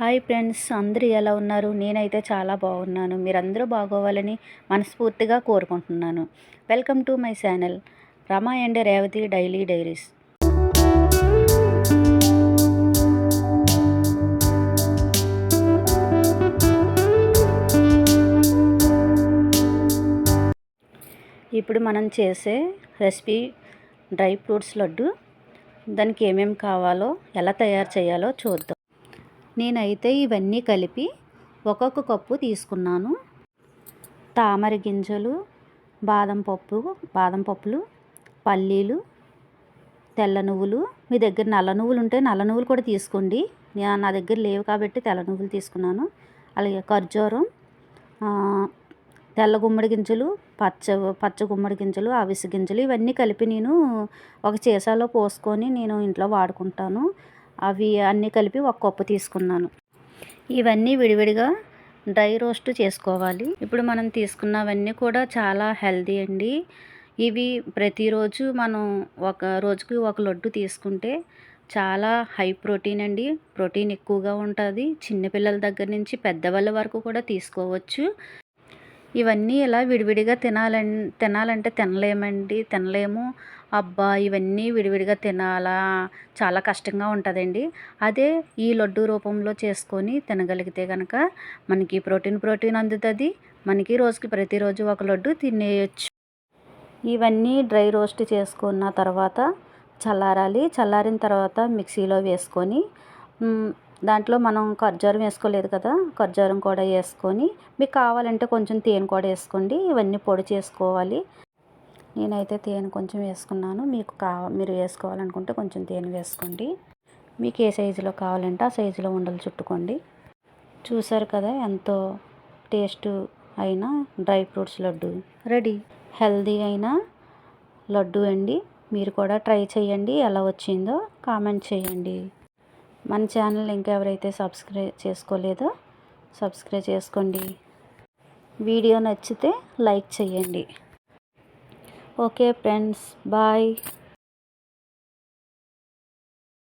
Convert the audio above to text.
Hi friends, అందరూ ఎలా ఉన్నారు? నేనైతే చాలా బాగున్నాను. మీరందరూ బాగోవాలని మనస్ఫూర్తిగా కోరుకుంటున్నాను. Welcome to my channel Rama and Revathi daily diaries. ఇప్పుడు మనం చేసే రెసిపీ డ్రై ఫ్రూట్స్ లడ్డు. దానికి ఏమేమి కావాలో, ఎలా తయారు చేయాలో చూద్దాం. నేనైతే ఇవన్నీ కలిపి ఒక్కొక్క కప్పు తీసుకున్నాను. తామర గింజలు, బాదం పప్పులు, పల్లీలు, తెల్ల నువ్వులు. మీ దగ్గర నల్ల నువ్వులు ఉంటే నల్ల నువ్వులు కూడా తీసుకోండి. నా దగ్గర లేవు కాబట్టి తెల్ల నువ్వులు తీసుకున్నాను. అలాగే ఖర్జూరం, తెల్ల గుమ్మడి గింజలు, పచ్చ గుమ్మడి గింజలు, అవిసె గింజలు ఇవన్నీ కలిపి నేను ఒక సీసాలో పోసుకొని నేను ఇంట్లో వాడుకుంటాను. అవి అన్నీ కలిపి ఒక కప్పు తీసుకున్నాను. ఇవన్నీ విడివిడిగా డ్రై రోస్ట్ చేసుకోవాలి. ఇప్పుడు మనం తీసుకున్నవన్నీ కూడా చాలా హెల్తీ అండి. ఇవి ప్రతిరోజు మనం ఒక రోజుకి ఒక లడ్డు తీసుకుంటే చాలా హై ప్రోటీన్ అండి. ప్రోటీన్ ఎక్కువగా ఉంటుంది. చిన్నపిల్లల దగ్గర నుంచి పెద్దవాళ్ళ వరకు కూడా తీసుకోవచ్చు. ఇవన్నీ ఇలా విడివిడిగా తినాలంటే తినలేము. అబ్బా, ఇవన్నీ విడివిడిగా తినాలా, చాలా కష్టంగా ఉంటుందండి. అదే ఈ లడ్డు రూపంలో చేసుకొని తినగలిగితే కనుక మనకి ప్రోటీన్ అందుతుంది. మనకి ప్రతిరోజు ఒక లడ్డు తినేయచ్చు. ఇవన్నీ డ్రై రోస్ట్ చేసుకున్న తర్వాత చల్లారాలి. చల్లారిన తర్వాత మిక్సీలో వేసుకొని, దాంట్లో మనం ఖర్జూరం వేసుకోలేదు కదా, ఖర్జూరం కూడా వేసుకొని, మీకు కావాలంటే కొంచెం తేనె కూడా వేసుకోండి. ఇవన్నీ పొడి చేసుకోవాలి. నేనైతే తేనె కొంచెం వేసుకున్నాను. మీరు వేసుకోవాలనుకుంటే కొంచెం తేనె వేసుకోండి. మీకు ఏ సైజులో కావాలంటే ఆ సైజులో ఉండలు చుట్టుకోండి. చూసారు కదా, ఎంతో టేస్ట్ అయిన dry fruits laddu ready. Healthy అయిన లడ్డు అండి. మీరు కూడా ట్రై చేయండి. ఎలా వచ్చిందో కామెంట్ చేయండి. మన ఛానల్ ఇంకా ఎవరైతే సబ్స్క్రైబ్ చేసుకోలేదో సబ్స్క్రైబ్ చేసుకోండి. వీడియో నచ్చితే లైక్ చేయండి. Okay friends, bye.